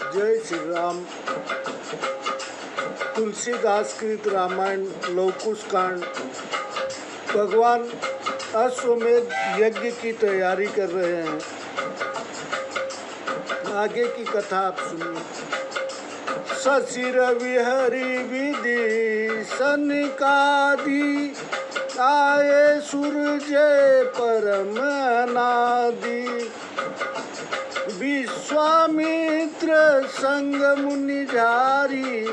जय श्री राम। तुलसीदास कृत रामायण लवकुश कांड। भगवान अश्वमेध यज्ञ की तैयारी कर रहे हैं। आगे की कथा आप सुनिए। शशिर विहरी विधि सनकादि, आए सूरज परम अनादि। विश्वामित्र संग मुनि झारी,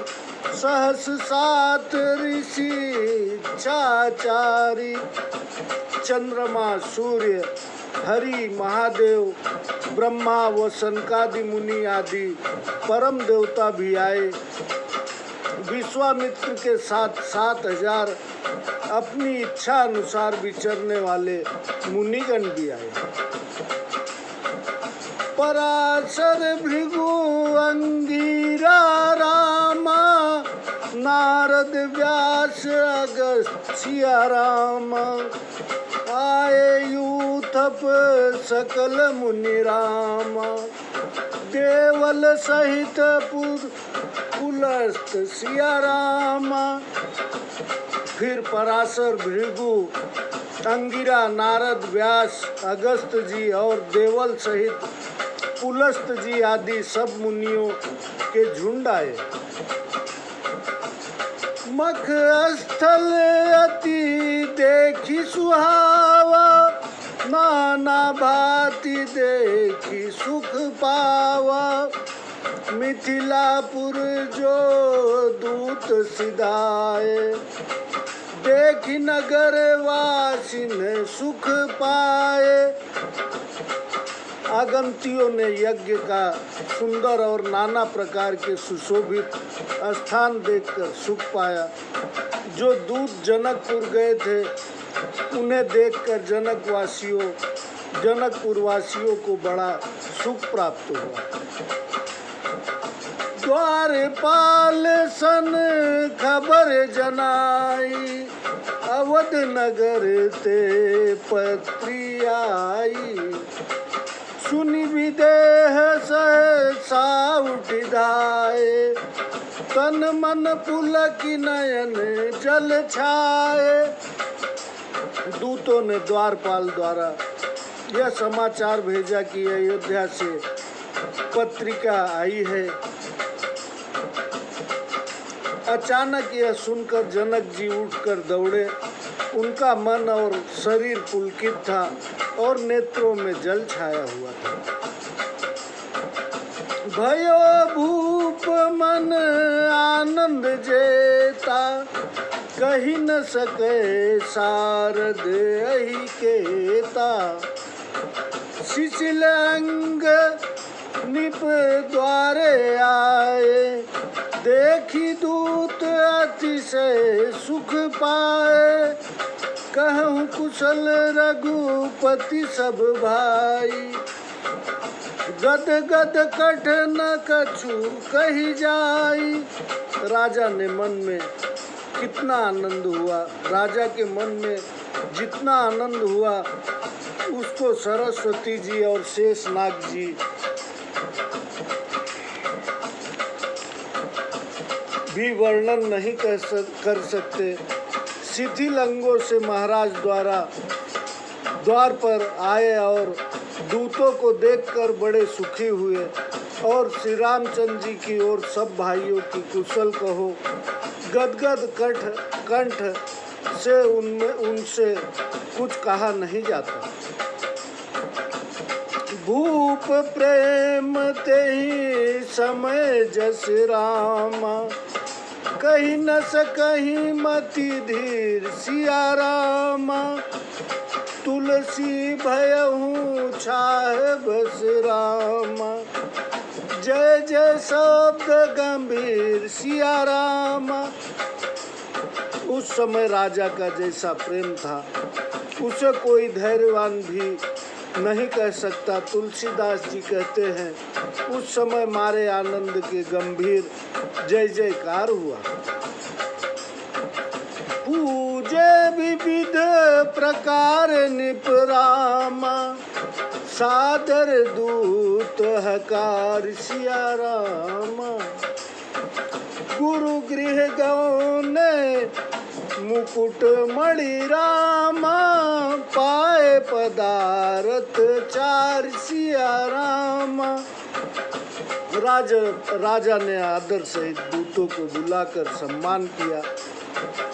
सहस सात ऋषि चाचारी। चंद्रमा, सूर्य, हरि, महादेव, ब्रह्मा व सनकादि मुनि आदि परम देवता भी आए। विश्वामित्र के साथ 7,000 अपनी इच्छा अनुसार विचरने वाले मुनिगण भी आए। पराशर, भृगु, अंगिरा, रामा, नारद, व्यास, अगस्त्य, राम। आए यूथप सकल मुनि राम, देवल सहित पुलस्त सिया राम। फिर पराशर, भृगु, अंगिरा, नारद, व्यास, अगस्त जी और देवल सहित पुलस्त जी आदि सब मुनियों के झुंड आए। मख स्थल अति देखी सुहावा, नाना भांति देखी सुख पावा। मिथिलापुर जो दूत सिधाए, देखी नगर वासिन सुख पाए। आगंतुकों ने यज्ञ का सुंदर और नाना प्रकार के सुशोभित स्थान देखकर सुख पाया। जो दूत जनकपुर गए थे, उन्हें देखकर जनकपुर वासियों को बड़ा सुख प्राप्त हुआ। द्वारपाल सन खबर जनाई, अवध नगर ते पत्री आई। सुनि विदेह सहसा उठि धाये, तन मन पुलकि नयन जल छाए। दूतों ने द्वारपाल द्वारा यह समाचार भेजा कि अयोध्या से पत्रिका आई है। अचानक यह सुनकर जनक जी उठकर दौड़े। उनका मन और शरीर पुलकित था और नेत्रों में जल छाया हुआ था। भयो भूप मन आनंद जेता, कही न सके शारद अहि केता। शिशिल अंग निप द्वारे आए, देखी दूत अतिशय सुख पाए। कहूँ कुशल रघुपति सब भाई, गद गद कठ न कछु कही जाई। राजा ने मन में कितना आनंद हुआ। राजा के मन में जितना आनंद हुआ, उसको सरस्वती जी और शेषनाग जी भी वर्णन नहीं कर सकते। शिथिल अंगों से महाराज द्वार पर आए और दूतों को देखकर बड़े सुखी हुए और श्री रामचंद्र जी की और सब भाइयों की कुशल कहो। गदगद कंठ से उनसे कुछ कहा नहीं जाता। भूप प्रेम तेहि समय जस रामा, कही न सकही मति धीर सिया रामा। तुलसी भयहु छाह बस रामा, जय जय शब्द गंभीर सिया रामा। उस समय राजा का जैसा प्रेम था, उसे कोई धैर्यवान भी नहीं कह सकता। तुलसीदास जी कहते हैं, उस समय मारे आनंद के गंभीर जय जयकार हुआ। पूजे विविध प्रकार निपरामा, सादर दूत हकार सिया राम। गुरु गृह गौने मुकुट मणि रामा, पाए पदारथ चार सिया रामा। राजा ने आदर सहित दूतों को बुलाकर सम्मान किया।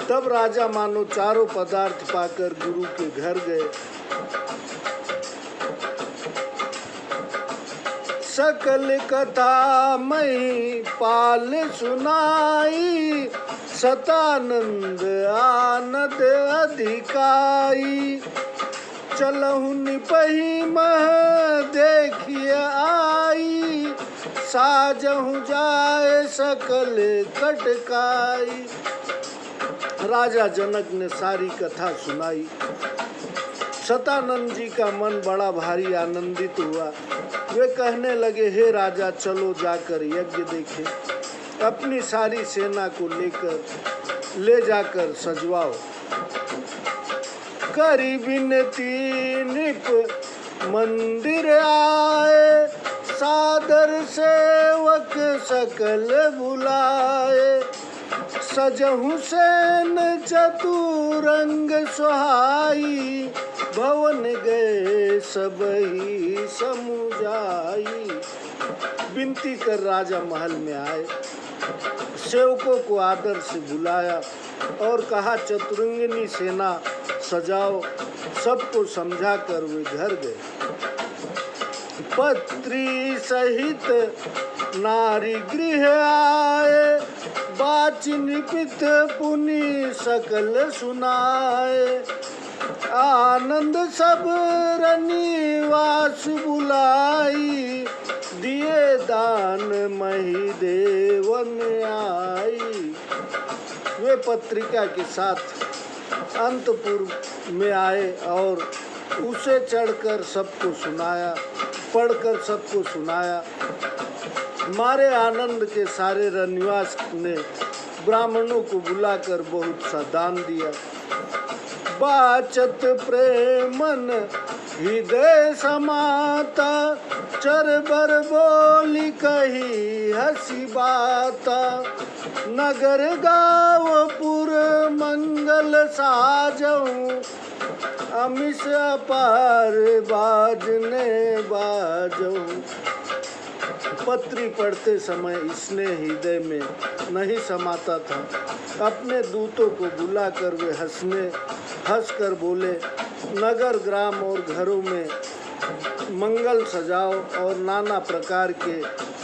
तब राजा मानो चारों पदार्थ पाकर गुरु के घर गए। सकल कथा मई पाल सुनाई, सतानंद आनंद अधिकाई। चलहु निपहि मह देखिए आई, साजहु जाए सकल कटकाई। राजा जनक ने सारी कथा सुनाई। सतानंद जी का मन बड़ा भारी आनंदित हुआ। वे कहने लगे, हे राजा, चलो जाकर यज्ञ देखें। अपनी सारी सेना को ले जाकर सजवाओ। करी बिनती निप मंदिर आए, सादर सेवक सकल बुलाए। सजहु सेन चतुरंग सुहाई, भवन गए सबही समुझाई। विनती कर राजा महल में आए, सेवकों को आदर से बुलाया और कहा, चतुरंगिनी सेना सजाओ। सबको समझाकर वे घर गए। पत्री सहित नारी गृह आए, बाची निपित पुनि सकल सुनाए। आनंद सब रनिवास बुलाई, दिए दान मही देवन आई। वे पत्रिका के साथ अंतपुर में आए और उसे चढ़कर सबको सुनाया, पढ़कर सबको सुनाया। मारे आनंद के सारे रनिवास ने ब्राह्मणों को बुलाकर बहुत सा दान दिया। बाचत प्रेमन हृदय समाता, चरबर बोली कही हसी बाता। नगर गावपुर मंगल साजऊं, अमिस अपार बाजने बाजऊं। पत्री पढ़ते समय इसने हृदय में नहीं समाता था। अपने दूतों को बुलाकर वे हंसकर बोले, नगर ग्राम और घरों में मंगल सजाओ और नाना प्रकार के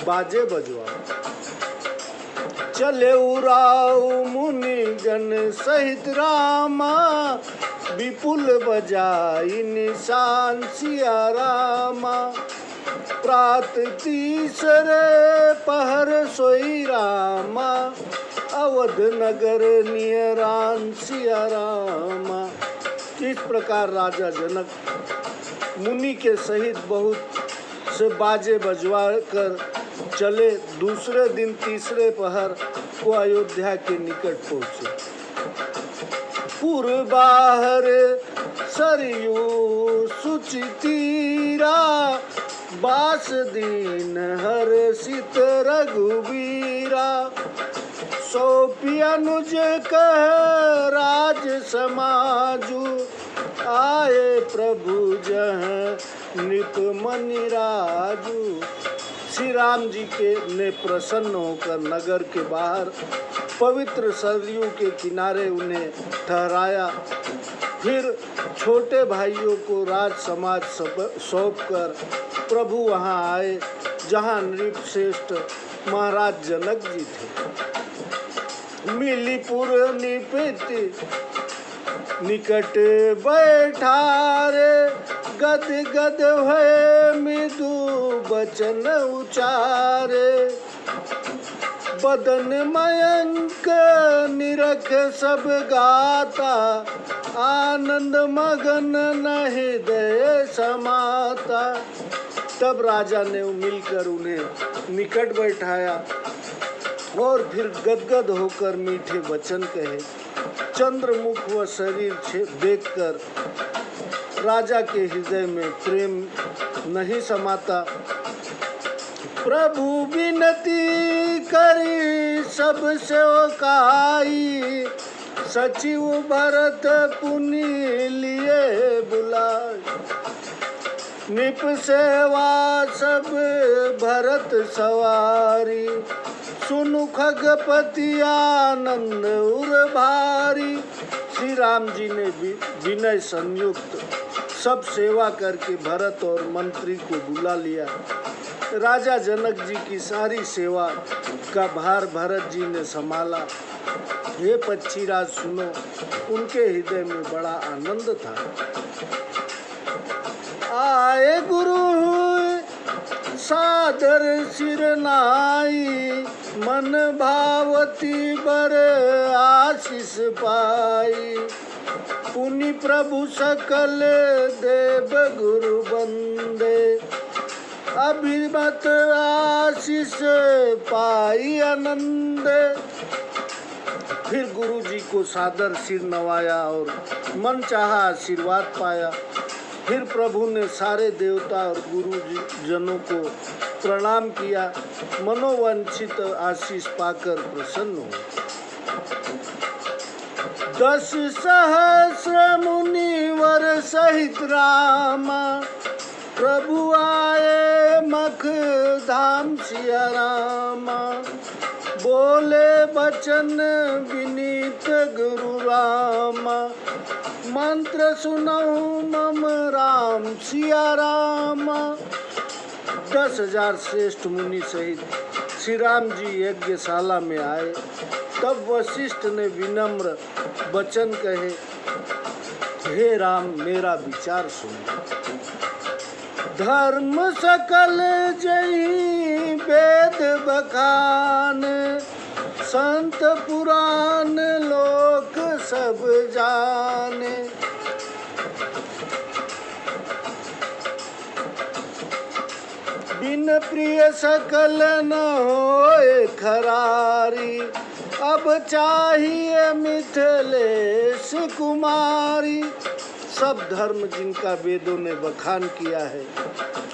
बाजे बजवाओ। चले उराऊ मुनि गण सहित रामा, विपुल बजाई निशान सिया रामा। प्रात तीसरे पहर सोई रामा, अवध नगर नियरान सिया रामा। इस प्रकार राजा जनक मुनि के सहित बहुत से बाजे बजवा कर चले। दूसरे दिन तीसरे पहर को अयोध्या के निकट पहुँचे। पूर्व बाहर सरयू सुचितीरा, बास दीन हर सित रघुबीरा। सौंपी अनुज कह राज समाजू, आए प्रभु जह निप मनि राजू। श्री राम जी के ने प्रसन्न होकर नगर के बाहर पवित्र सरयू के किनारे उन्हें ठहराया। फिर छोटे भाइयों को राज समाज सौंपकर प्रभु वहाँ आए, जहाँ नृपश्रेष्ठ महाराज जनक जी थे। मिलीपुर निपित निकट बैठारे, गद गद भय मृदु बचन उचारे। बदन मयंक निरख सब गाता, आनंद मगन नहीं दे समाता। तब राजा ने मिलकर उन्हें निकट बैठाया और फिर गदगद होकर मीठे वचन कहे। चंद्रमुख व शरीर देखकर राजा के हृदय में प्रेम नहीं समाता। प्रभु विनती करी सब सेवकाई, सचिव भरत पुनि लिए बुलाए। निप सेवा सब भरत सवारी, सुनु खगपति आनंद उर भारी। श्री राम जी ने विनय संयुक्त सब सेवा करके भरत और मंत्री को बुला लिया। राजा जनक जी की सारी सेवा का भार भरत जी ने संभाला। हे पक्षीराज सुनो, उनके हृदय में बड़ा आनंद था। आए गुरु सादर सिर नाई, मन भावती बर आशीष पाई। पुनि प्रभु सकल देव गुरु बंदे, अभिमत आशीष पाई आनंद। फिर गुरु जी को सादर सिर नवाया और मन चाहा आशीर्वाद पाया। फिर प्रभु ने सारे देवता और गुरु जनों को प्रणाम किया। मनोवांछित आशीष पाकर प्रसन्न हुए। 10 सहस्र मुनिवर सहित रामा, प्रभु आए मख धाम सिया रामा। बोले बचन विनीत गुरु रामा, मंत्र सुनाऊं मम राम सिया रामा। 10,000 श्रेष्ठ मुनि सहित श्री राम जी यज्ञशाला में आए। तब वशिष्ठ ने विनम्र वचन कहे, हे राम मेरा विचार सुनो। धर्म सकल जही वेद बखान, संत पुराण लोक सब जाने। बिन प्रिय सकल न होए खरारी, अब चाहिए मिथिलेश कुमारी। सब धर्म जिनका वेदों ने बखान किया है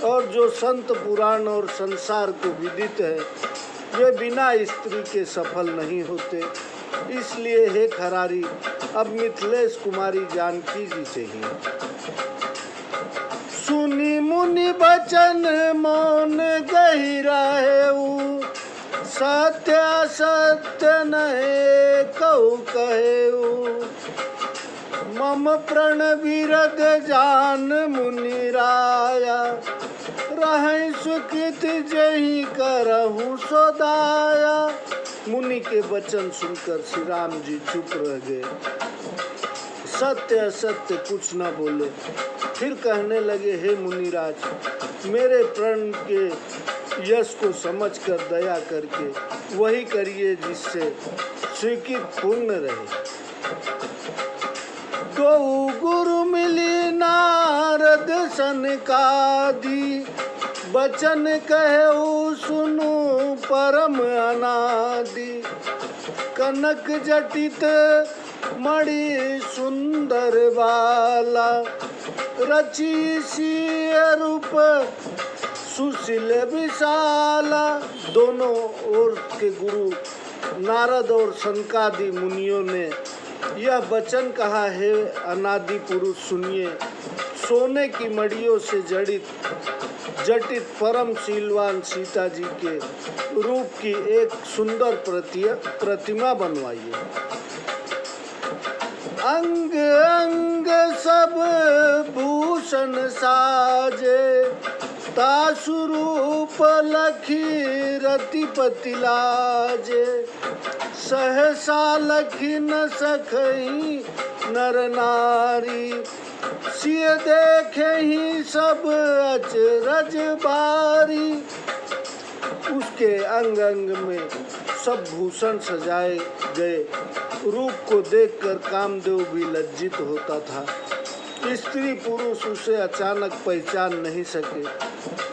और जो संत पुराण और संसार को विदित है, वे बिना स्त्री के सफल नहीं होते। इसलिए हे खरारी, अब मिथिलेश कुमारी जानकी जी चाहिए। सुनी मुनि बचन मौन गही रहेऊ, सत्य सत्य नहे कहू कहेऊ। मम प्रण विरद जान मुनि राया, रहे सुकृत जही करहु सोदाया। मुनि के वचन सुनकर श्री राम जी चुप रह गए, सत्य असत्य कुछ न बोले। फिर कहने लगे, हे मुनिराज, मेरे प्रण के यश को समझकर दया करके वही करिए जिससे स्वीकृत पूर्ण रहे। दो गुरु मिली नारद सनकादि, बचन कहे सुनु परम अनादि। कनक जटित मणि सुंदर बाला, रची सिय रूप सुशील विशाला। दोनों ओर के गुरु नारद और सनकादि मुनियों ने यह वचन कहा, है अनादि पुरुष सुनिए। सोने की मड़ियों से जटित परम शीलवान सीता जी के रूप की एक सुंदर प्रतिमा बनवाइए। अंग अंग सब भूषण साजे, तासुरूप लखी रतिपति लाजे। सहसा लखी न सखई नर नारी, सिय देखे ही सब अचरज बारी। उसके अंग अंग में सब भूषण सजाए गए। रूप को देखकर कामदेव भी लज्जित होता था। स्त्री पुरुष उसे अचानक पहचान नहीं सके।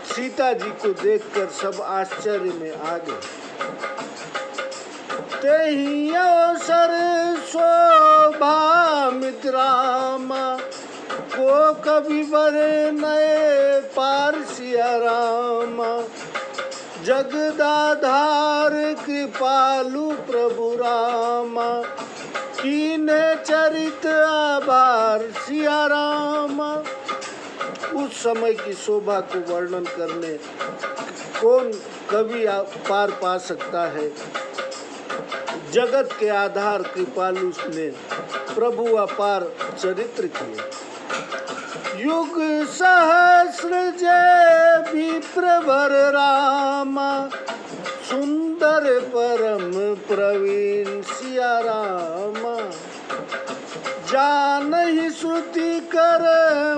सीता जी को देखकर सब आश्चर्य में आ गए। तेहि अवसर शोभा मित्रामा, को कभी बरे नए पार सिया रामा, जगदाधार कृपालु प्रभु रामा, कीने चरित आभार सिया रामा। उस समय की शोभा को वर्णन करने कौन कवि पार पा सकता है। जगत के आधार कृपालु ने प्रभु अपार चरित्र किए। युग सहस्र जय विप्रवर रामा, सुंदर परम प्रवीण सिया रामा, जान ही श्रुति कर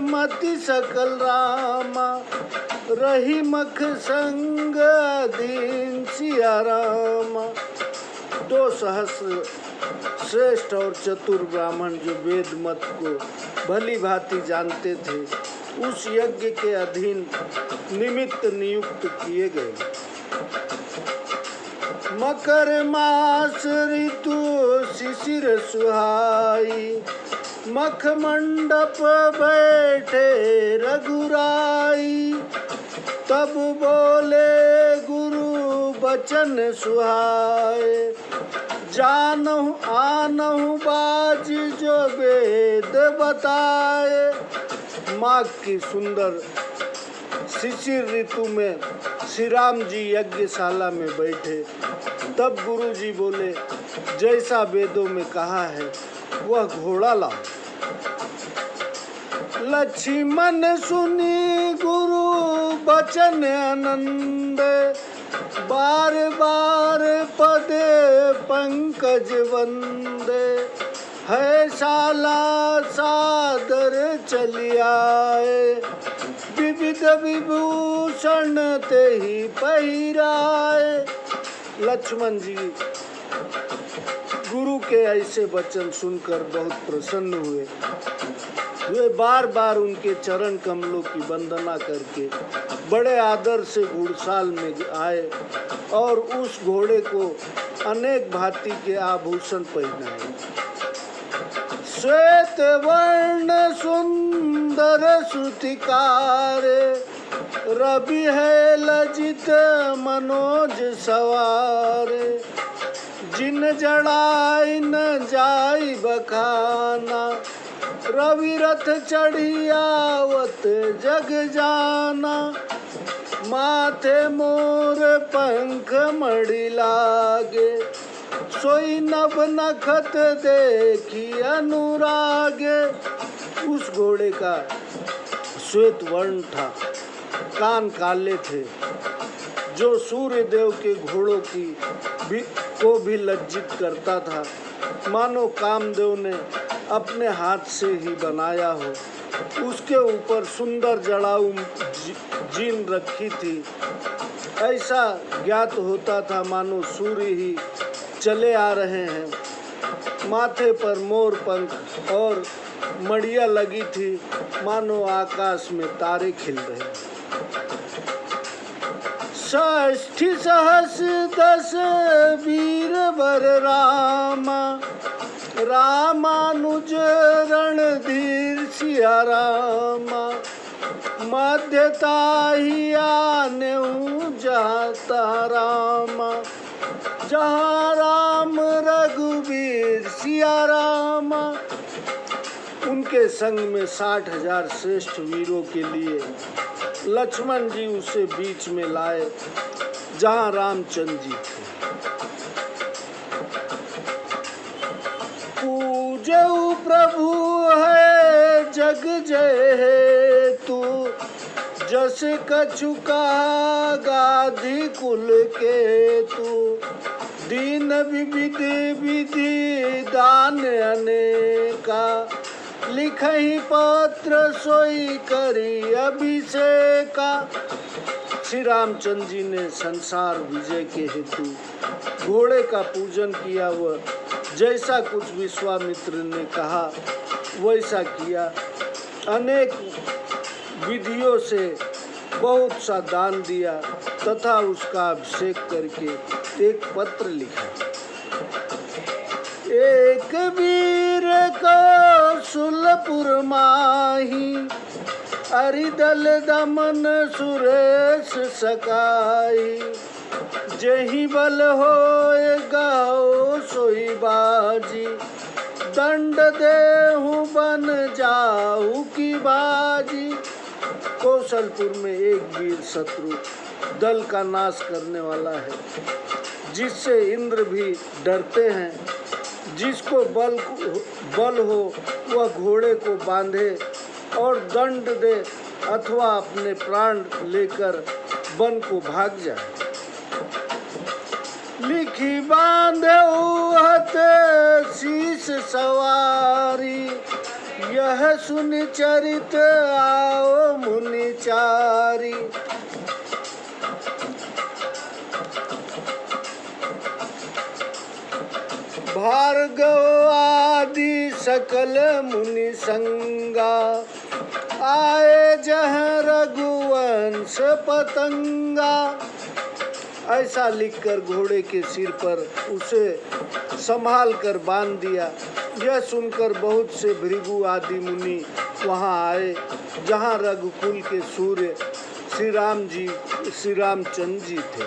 मति सकल रामा, रही मख संग दीन सिया रामा। 2 सहस्र श्रेष्ठ और चतुर ब्राह्मण जो वेद मत को भली भांति जानते थे, उस यज्ञ के अधीन निमित्त नियुक्त किए गए। मकर मास ऋतु शिशिर सुहाई, मख मंडप बैठे रघुराई, तब बोले गुरु बचन सुहाए, जानहु आनहु बाज जो वेद बताए। माघ की सुंदर शिशिर ऋतु में श्री राम जी यज्ञशाला में बैठे, तब गुरु जी बोले जैसा वेदों में कहा है वह घोड़ा लाओ। लक्ष्मण सुनी गुरु बचन आनंद, बार बार पदे पंकज वंदे, है शाला सादर चली आए, विविध विभूषण ते ही पहिराए। लक्ष्मण जी गुरु के ऐसे वचन सुनकर बहुत प्रसन्न हुए। वे बार बार उनके चरण कमलों की वंदना करके बड़े आदर से घुड़साल में आए और उस घोड़े को अनेक भांति के आभूषण पहनाए। श्वेत वर्ण सुंदर श्रुतिकार, रवि है लजित मनोज सवार, जिन जड़ाई न जाई बखाना, रवि रथ चढ़ी आवत जग जाना, माथे मोर पंख मणि लागे, सोई नभ नखत देखी अनुरागे। उस घोड़े का श्वेत वर्ण था, कान काले थे, जो सूर्य देव के घोड़ों को भी लज्जित करता था, मानो कामदेव ने अपने हाथ से ही बनाया हो। उसके ऊपर सुंदर जड़ाऊ जीन रखी थी, ऐसा ज्ञात होता था मानो सूर्य ही चले आ रहे हैं। माथे पर मोर पंख और मड़िया लगी थी, मानो आकाश में तारे खिल रहे। षष्ठी सहस 10 वीर वर रामा, रामानुज रणधीर सिया रामा, मध्यता ही आने जाता रामा, जहाँ राम रघुवीर सिया रामा। उनके संग में 60,000 श्रेष्ठ वीरों के लिए लक्ष्मण जी उसे बीच में लाए जहाँ रामचंद्र जी थे। पूजऊ प्रभु है जग जय है तू, जस कछुका गाधी कुल के तू, दीन विविध विधि दान अनेका, लिखहि पत्र सोई करी अभिषेका। श्री रामचंद्र जी ने संसार विजय के हेतु घोड़े का पूजन किया। वह जैसा कुछ विश्वामित्र ने कहा वैसा किया। अनेक विधियों से बहुत सा दान दिया तथा उसका अभिषेक करके एक पत्र लिखा। एक वीर को सुलपुर माही, अरिदल दमन सुरेश सकाई। जही बल होए गाओ सोई बाजी, दंड देहु बन जाऊ की बाजी। कौशलपुर में एक वीर शत्रु दल का नाश करने वाला है, जिससे इंद्र भी डरते हैं। जिसको बल हो वह घोड़े को बांधे और दंड दे अथवा अपने प्राण लेकर वन को भाग जाए। लिखी बांधे उहत शीस सवारी, यह सुनि चरित आओ मुनि चारी। भार्गव आदि सकल मुनि संगा, आए जह रघुवंश पतंगा। ऐसा लिखकर घोड़े के सिर पर उसे संभाल कर बांध दिया। यह सुनकर बहुत से भृगु आदि मुनि वहां आए, जहां रघुकुल के सूर्य श्री रामचंद्र जी थे।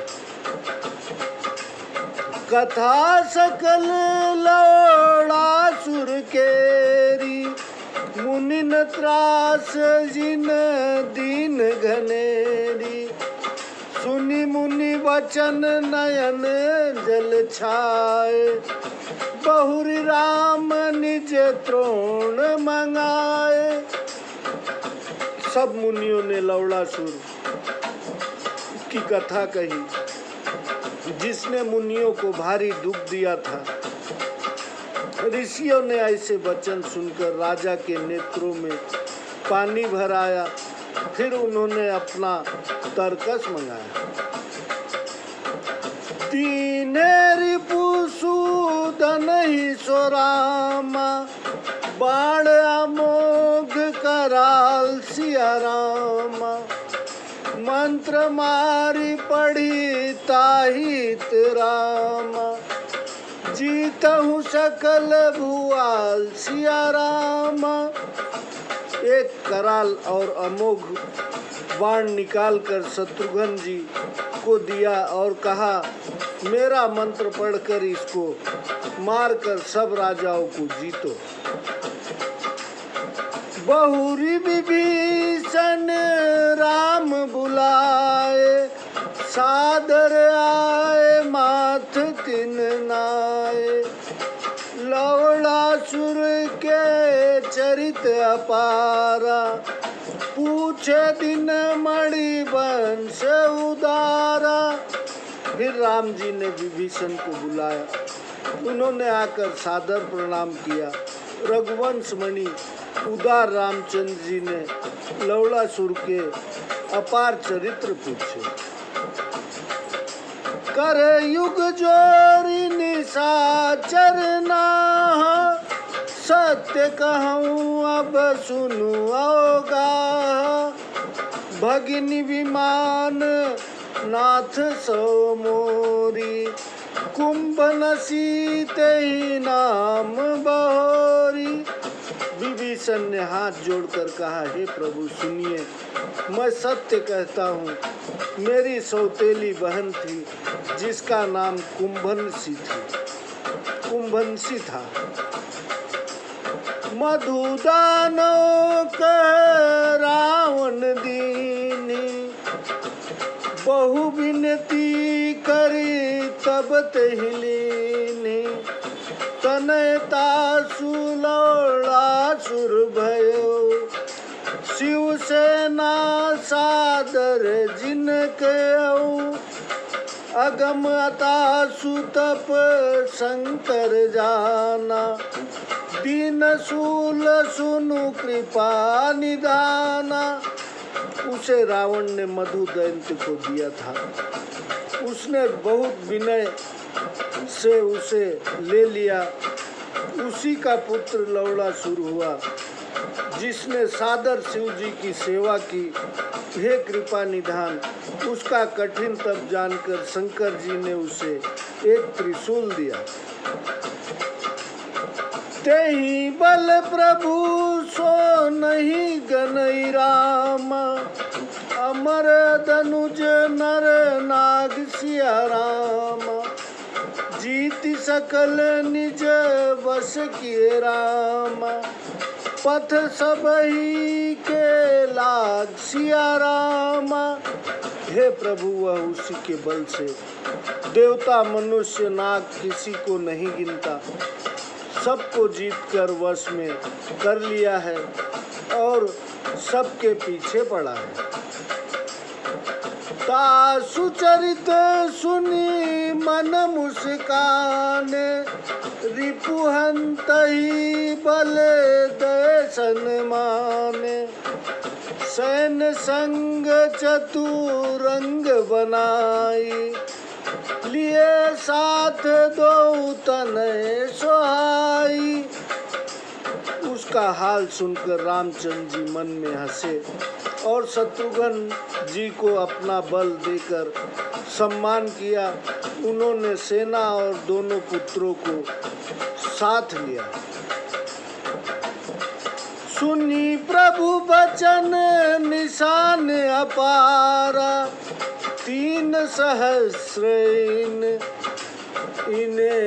कथा सकल लौड़ासुर केरी, मुनिन त्रास जिन दीन घनेरी। सुनि मुनि वचन नयन जल छाए, बहुरी राम निज तृण मंगाए। सब मुनियों ने लौड़ासुर की कथा कही, जिसने मुनियों को भारी दुख दिया था। ऋषियों ने ऐसे वचन सुनकर राजा के नेत्रों में पानी भराया। फिर उन्होंने अपना तरकस मंगाया। दीने रिपुसूदन ही सो रामा, बाण अमोघ कराल सिया रामा। मंत्र मारी पढ़ी ताहित रामा, जीतहु सकल भुआल सिया रामा। एक कराल और अमोघ बाण निकालकर शत्रुघ्न जी को दिया और कहा, मेरा मंत्र पढ़कर इसको मारकर सब राजाओं को जीतो। बहुरी विभीषण राम बुलाए, सादर आए माथ तिन नाए। लवणासुर के चरित अपारा, पूछे दिन मणि वंश उदारा। फिर राम जी ने विभीषण को बुलाया। उन्होंने आकर सादर प्रणाम किया। रघुवंश मणि उदार रामचंद्र जी ने लवणासुर के अपार चरित्र पूछे। कर युग जोरी निशाचर नाह, सत्य कहूँ अब सुनु औगा। भगिनी विमान नाथ सो मोरी, कुंभ नसीत ही नाम बहोरी। विभीषण ने हाथ जोड़कर कहा, हे प्रभु सुनिए, मैं सत्य कहता हूँ। मेरी सौतेली बहन थी, जिसका नाम कुंभनसी था। मधुदानव कह रावण दीनी, बहु विनती करी तब तहिलीनी। तनयता सुलौड़ासुर भयो, शिवसेना सादर जिनके। अगम अता सुतप शंकर जाना, दीन सूल सुनु कृपा निदाना। उसे रावण ने मधु दैत्य को दिया था। उसने बहुत विनय से उसे ले लिया। उसी का पुत्र लवणासुर हुआ, जिसने सादर शिव जी की सेवा की। हे कृपा निधान, उसका कठिन तप जानकर शंकर जी ने उसे एक त्रिशूल दिया। तेहि बल प्रभु सो नहीं गनई राम, अमर धनुज नर नाग सिया राम, जीति सकल निज बस किए राम, पथ सबही के लाग सिया राम। हे प्रभु, वह उसी के बल से देवता मनुष्य नाग किसी को नहीं गिनता, सबको जीत कर वश में कर लिया है और सबके पीछे पड़ा है। ता सुचरित सुनी मन मुस्काने, रिपुहंत ही बल दर्शन माने, सैन संग चतुरंग बनाई, लिए साथ दो तनय सोहाई। उसका हाल सुनकर रामचंद्र जी मन में हंसे और शत्रुघ्न जी को अपना बल देकर सम्मान किया। उन्होंने सेना और दोनों पुत्रों को साथ लिया। सुनी प्रभु वचन निशान अपारा, 3 सहस्र इन्हें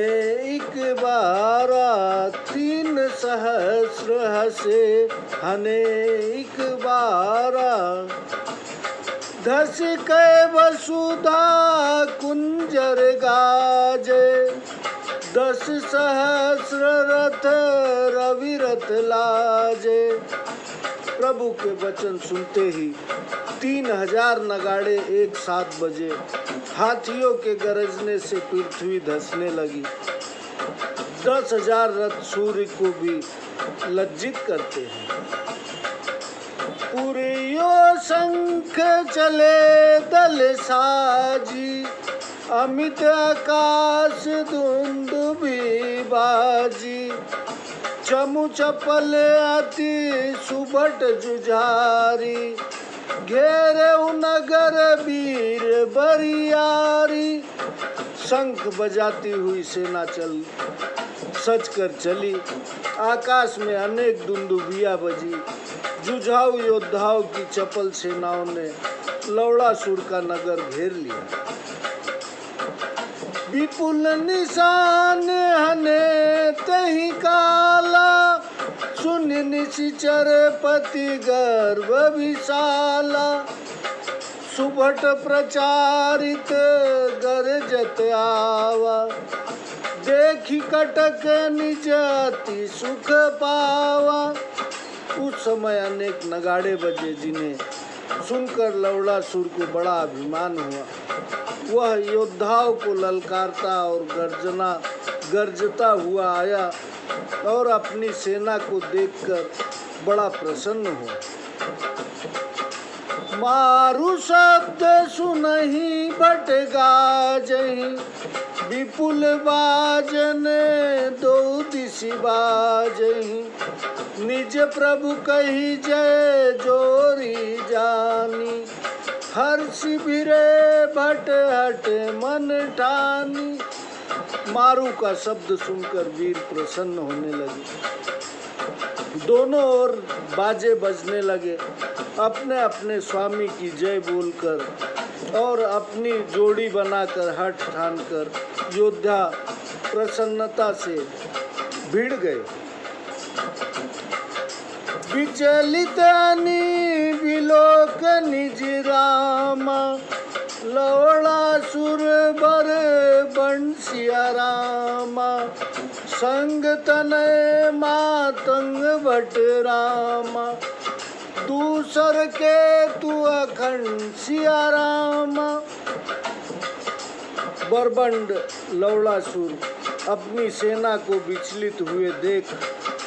एक बारा, 3 सहस्र हसे हने एक बारा, धस के वसुधा कुंजर गाजे, 10 सहस्र रथ रविरथ लाजे। प्रभु के वचन सुनते ही 3000 नगाड़े एक साथ बजे, हाथियों के गरजने से पृथ्वी धंसने लगी। 10,000 रथ सूर्य को भी लज्जित करते हैं। पुरियो शंख चले दल साजी, अमित आकाश दुंदुभी बाजी, चमु चपल अति सुबट जुझारी, घेरे नगर वीर बरियारी। शंख बजाती हुई सेना सज कर चली, आकाश में अनेक दुंदुभिया बजी। जुझाऊ योद्धाओं की चपल सेनाओं ने लवणासुर का नगर घेर लिया। विपुल निशान हने तहि काला, सुन निशिचर पति गर्भ विशाला, सुभट प्रचारित गरजत आवा, देखी कटक निज अति सुख पावा। उस समय अनेक नगाड़े बजे, जिन्हें सुनकर लवणासुर को बड़ा अभिमान हुआ। वह योद्धाओं को ललकारता और गरजता हुआ आया और अपनी सेना को देखकर बड़ा प्रसन्न हुआ। मारु शब्द सुनहि बट गाजहि, विपुल बाजन दो दिशि बाजहि, निज प्रभु कही जय जोरी जानी, हर्ष बिरे भट हट मन ठानी। मारू का शब्द सुनकर वीर प्रसन्न होने लगे। दोनों ओर बाजे बजने लगे। अपने अपने स्वामी की जय बोलकर और अपनी जोड़ी बनाकर हठ ठान कर योद्धा प्रसन्नता से भिड़ गए। विचलित अनी विलोक निज रामा, लवणासुर बर बंसिया रामा, संग तनय मातंग भट रामा, दूसर के तू अखंड सिया रामा। बरबंड लवणासुर अपनी सेना को विचलित हुए देख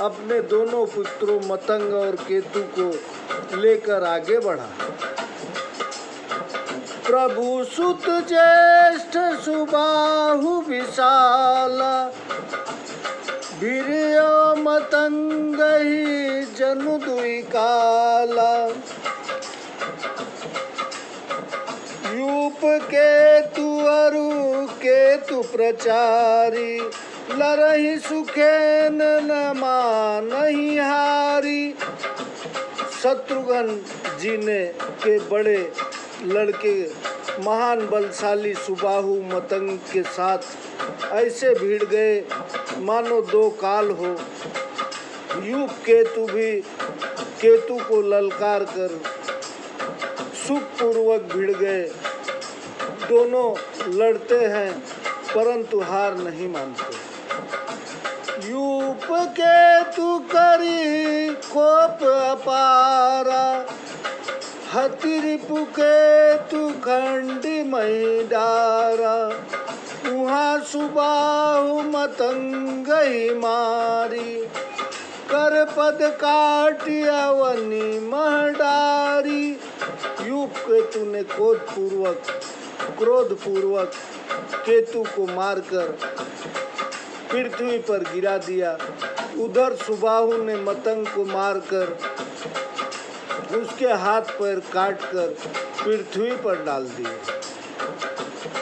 अपने दोनों पुत्रों मतंग और केतु को लेकर आगे बढ़ा। प्रभु सुत ज्येष्ठ सुबाहु विशाला, वीर्य मतंग ही जनु दुई काला, यूप केतु अरु केतु प्रचारी, लरहि सुखेन न मानहि हारी। शत्रुघ्न जी ने के बड़े लड़के महान बलशाली सुबाहु मतंग के साथ ऐसे भिड़ गए मानो दो काल हो। यूप केतु भी केतु को ललकार कर सुखपूर्वक भिड़ गए। दोनों लड़ते हैं परंतु हार नहीं मानते। यूप केतु करी कोप अपारा, हति रिपु केतु खंडी मही डारा। उहाँ सुबाहु मतंग ही मारी, कर पद काटी अवनी महडारी। यूप केतु ने क्रोध पूर्वक केतु को मारकर पृथ्वी पर गिरा दिया। उधर सुबाहु ने मतंग को मारकर उसके हाथ पैर काटकर पृथ्वी पर डाल दिए।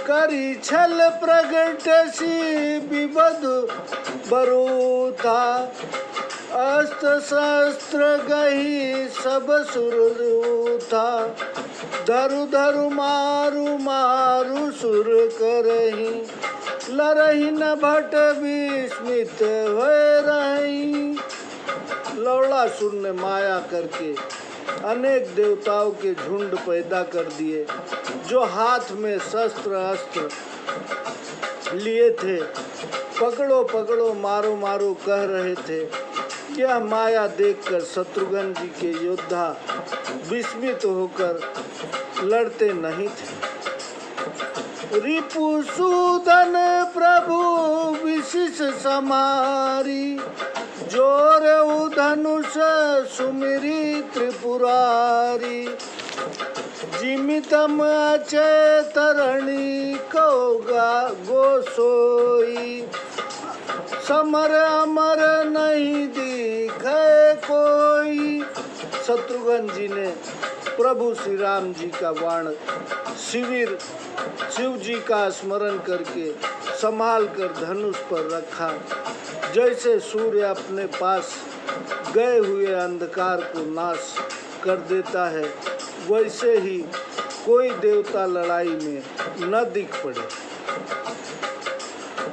करी छल प्रगट सी विबद बरूथा, अस्त्र शस्त्र गही सब सुर था। धरु धरु मारु मारु सुर करही, लरही न भट विस्मित भय रही। लवणासुर ने माया करके अनेक देवताओं के झुंड पैदा कर दिए जो हाथ में शस्त्र अस्त्र लिए थे। पकड़ो पकड़ो मारो मारो कह रहे थे। यह माया देखकर शत्रुघ्न जी के योद्धा विस्मित होकर लड़ते नहीं थे। रिपुसूदन प्रभु विशिष समारी, जोर धनुष सुमिरी त्रिपुरारी। जिमितम अचेतरणी कौगा गोसोई, समर अमर नहीं दिखे कोई। शत्रुघ्न जी ने प्रभु श्री राम जी का बाण शिव जी का स्मरण करके संभाल कर धनुष पर रखा। जैसे सूर्य अपने पास गए हुए अंधकार को नाश कर देता है, वैसे ही कोई देवता लड़ाई में न दिख पड़े।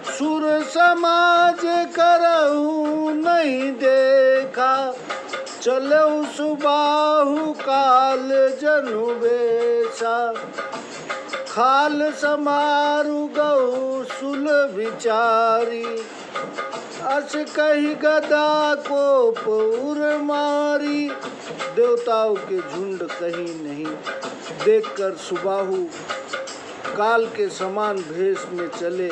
सुर समाज करहु नहीं देखा, चलऊ सुबाहु काल जनु बेसा। खाल समारु गौ सुल विचारी, अस कही गदा को पौर मारी। देवताओं के झुंड कहीं नहीं देखकर सुबाहु काल के समान भेष में चले।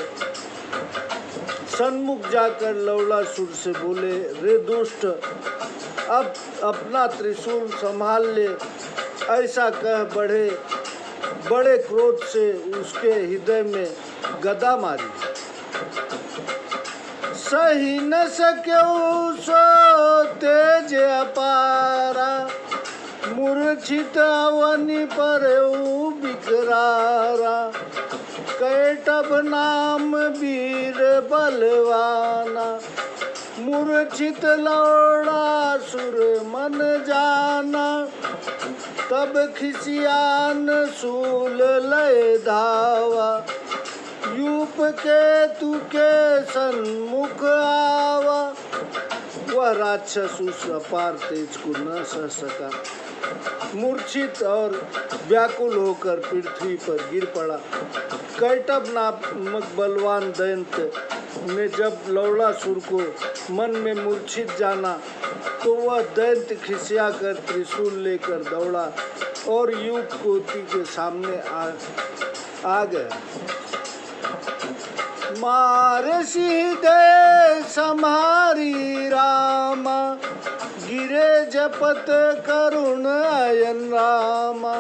सन्मुख जाकर लवणासुर से बोले, रे दुष्ट, अब अपना त्रिशूल संभाल ले। ऐसा कह बड़े क्रोध से उसके हृदय में गदा मारी। सही न सक्यो सो तेज अपारा, मूर्छित अवनि परऊ बिकरारा। कैटभ नाम वीर बलवाना, मूर्छित लवणासुर मन जाना। तब खिसियान सूल लय धावा, यूप केतु के सन्मुख आवा। वह राक्षस उस अपार तेज को न सह सका, मूर्छित और व्याकुल होकर पृथ्वी पर गिर पड़ा। कैटभ नामक बलवान दैत्य ने जब लवणासुर को मन में मूर्छित जाना तो वह दैत्य खिसिया कर त्रिशूल लेकर दौड़ा और यूप केतु के सामने आ गया। मार सीधे सम्हारी रामा, गिरे जपत करुण अयन रामा।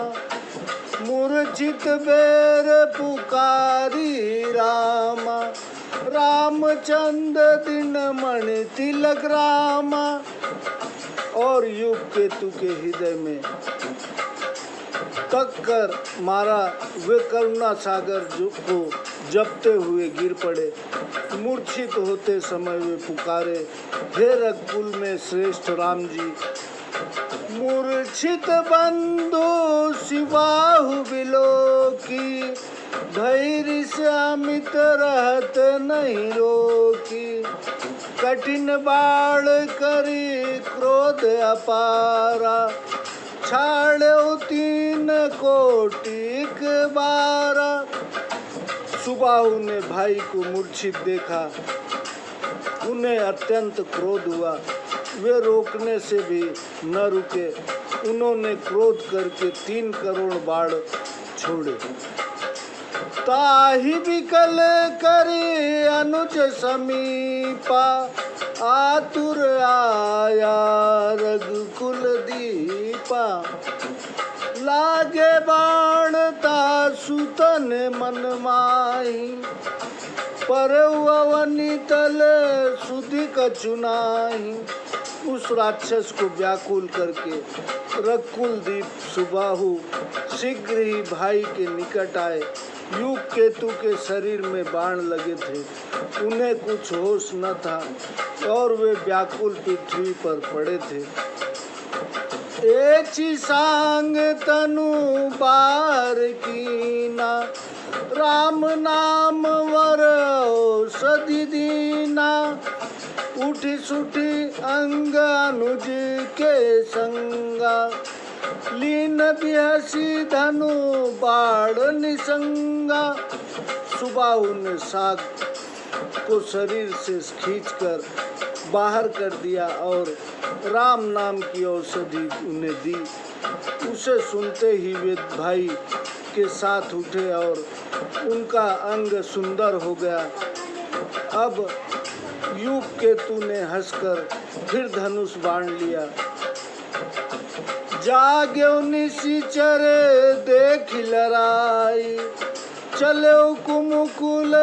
मूर्छित बेर पुकारी रामा, रामचंद्र दिन मणि तिलक रामा। और यूप केतु के हृदय में तक कर मारा, वे करुणा सागर को जपते हुए गिर पड़े। मूर्छित होते समय वे पुकारे, हे रघुकुल में श्रेष्ठ राम जी। मूर्छित बंधु शिवाहु बिलोकी, धैर्य से अमित रहत नहीं रोकी। कठिन बाढ़ करी क्रोध अपारा, छाड़ो 3 कोटिक बारा। सुबाहु ने भाई को मूर्छित देखा, उन्हें अत्यंत क्रोध हुआ। वे रोकने से भी न रुके। उन्होंने क्रोध करके 3 करोड़ बाढ़ छोड़े। ताहि विकल करी अनुज समीपा, आतुर आया रघुकुल दीपा। लागे बाण तासुतन मन माही, परवनी तल सुधि कछु नाही। उस राक्षस को व्याकुल करके रघुकुल दीप सुबाहु शीघ्र ही भाई के निकट आए। युग केतु के शरीर में बाण लगे थे, उन्हें कुछ होश न था और वे व्याकुल पृथ्वी पर पड़े थे। एची सांग तनु बार कीना, राम नाम वर औषधि दीना। उठी सुठी अंग अनुज के संगा, लीन बिहसी धनु बाढ़ निसंगा। सुबाहु ने साग को शरीर से खींचकर बाहर कर दिया और राम नाम की औषधि उन्हें दी। उसे सुनते ही वे भाई के साथ उठे और उनका अंग सुंदर हो गया। अब युग केतु ने हंसकर फिर धनुष बाण लिया। जाग्यो निशिचर देख लड़ाई, चले कुमुकुल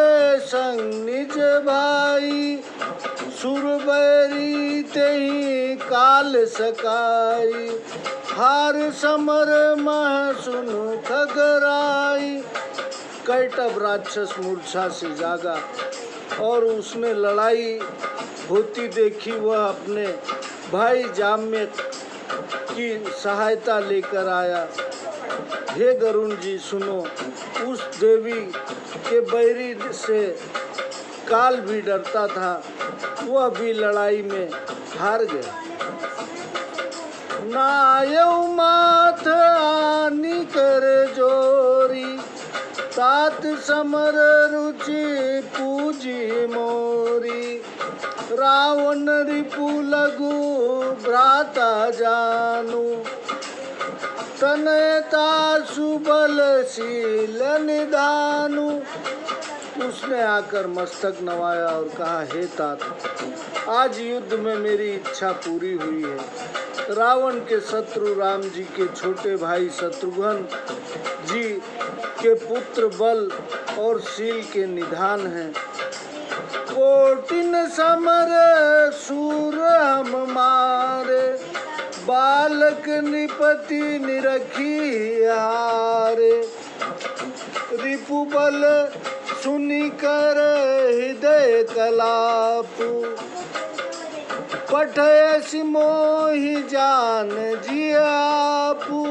संग निज भाई। सुरबैरी तेहि काल सकाई, हार समर मह सुनु खगराई। कैटभ राक्षस मूर्छा से जागा और उसने लड़ाई होती देखी। वह अपने भाई जाम्य की सहायता लेकर आया। हे गरुण जी सुनो, उस देवी के बैरी से काल भी डरता था, वह भी लड़ाई में हार गया। नायौ माथ आनी कर जोरी, तात समर रुचि पूजी मोरी। रावण रिपु लघु भ्राता जानू, तनयता सुबल शील निदानु। उसने आकर मस्तक नवाया और कहा, हे तात, आज युद्ध में मेरी इच्छा पूरी हुई है। रावण के शत्रु राम जी के छोटे भाई शत्रुघ्न जी के पुत्र बल और शील के निधान हैं। कोटिन समर सूर हम मारे, बालक निपति निरखी हारे। रिपु बल सुनी कर हृदय कलापु, पठय मोहि जान जियापु।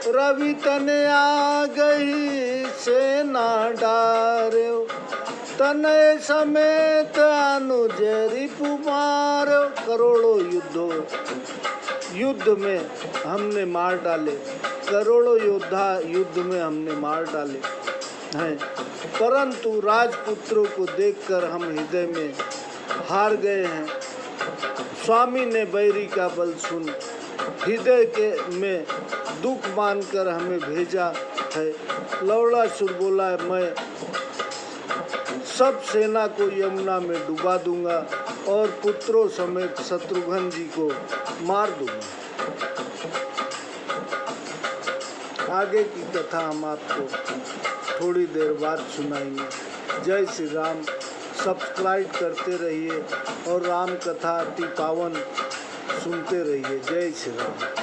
रवि तन आ गई सेना डार्यो, तनय समेत अनुज रिपु मार्यो। करोड़ों युद्ध में हमने मार डाले, करोड़ों योद्धा युद्ध में हमने मार डाले हैं, परंतु राजपुत्रों को देखकर हम हृदय में हार गए हैं। स्वामी ने बैरी का बल सुन हृदय के में दुख मानकर हमें भेजा है। लवणासुर बोला, मैं सब सेना को यमुना में डुबा दूंगा और पुत्रों समेत शत्रुघ्न जी को मार दूंगा। आगे की कथा हम आपको थोड़ी देर बाद सुनाएंगे। जय श्री राम। सब्सक्राइब करते रहिए और राम कथा अति पावन सुनते रहिए। जय श्री राम।